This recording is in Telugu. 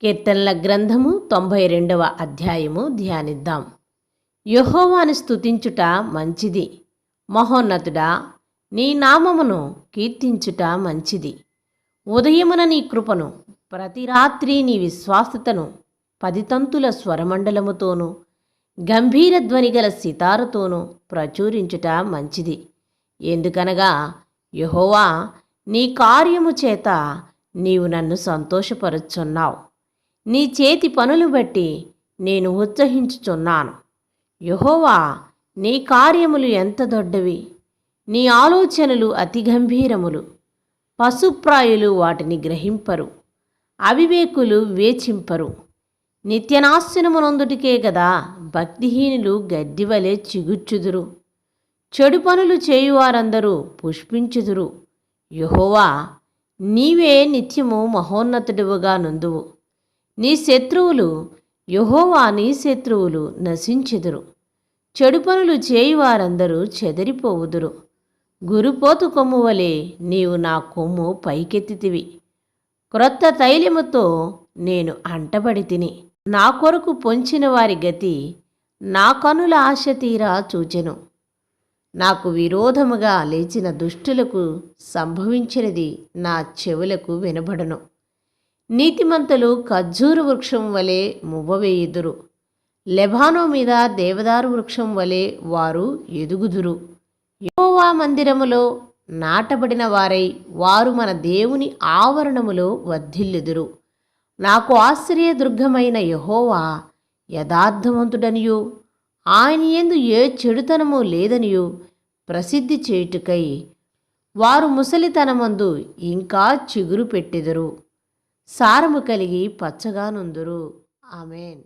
కీర్తనల గ్రంథము 92వ అధ్యాయము ధ్యానిద్దాం. యెహోవాను స్తుతించుట మంచిది, మహోన్నతుడా నీ నామమును కీర్తించుట మంచిది. ఉదయమున నీ కృపను, ప్రతి రాత్రి నీ విశ్వాసతను 10 తంతుల స్వరమండలముతోనూ గంభీర ధ్వని గల సితారతోనూ ప్రచురించుట మంచిది. ఎందుకనగా యెహోవా నీ కార్యము చేత నీవు నన్ను సంతోషపరుచున్నావు. నీ చేతి పనులు బట్టి నేను ఉత్సహించుచున్నాను. యెహోవా నీ కార్యములు ఎంత దొడ్డవి, నీ ఆలోచనలు అతి గంభీరములు. పశుప్రాయులు వాటిని గ్రహింపరు, అవివేకులు వేచింపరు. నిత్యనాశనమునందుటికే గదా భక్తిహీనులు గడ్డివలె చిగుర్చుదురు. చెడు పనులు చేయువారందరూ పుష్పించుదురు. యెహోవా నీవే నిత్యము మహోన్నతుడివుగా నుందువు. నీ శత్రువులు, యెహోవా నీ శత్రువులు నశించెదరు. చెడు పనులు చేయువారందరూ చెదరిపోవుదురు. గురుపోతు కొమ్ము వలె నీవు నా కొమ్ము పైకెత్తితివి. క్రొత్త తైలముతో నేను అంటబడి తిని, నా కొరకు పొంచిన వారి గతి నా కనుల ఆశ తీరా చూచెను. నాకు విరోధముగా లేచిన దుష్టులకు సంభవించినది నా చెవులకు వినబడను. నీతిమంతులు ఖర్జూర వృక్షం వలె మువ్వవేయుదురు. లెబానో మీద దేవదారు వృక్షం వలె వారు ఎదుగుదురు. యెహోవా మందిరములో నాటబడిన వారై వారు మన దేవుని ఆవరణములో వర్ధిల్లుదురు. నాకు ఆశ్చర్యదుర్గమైన యెహోవా యథార్థవంతుడనియు ఆయన యందు ఏ చెడుతనము లేదనియు ప్రసిద్ధి చేయుటకై వారు ముసలితనమందు ఇంకా చిగురు పెట్టెదరు, సారము కలిగి పచ్చగా నుందురు. ఆమేన్.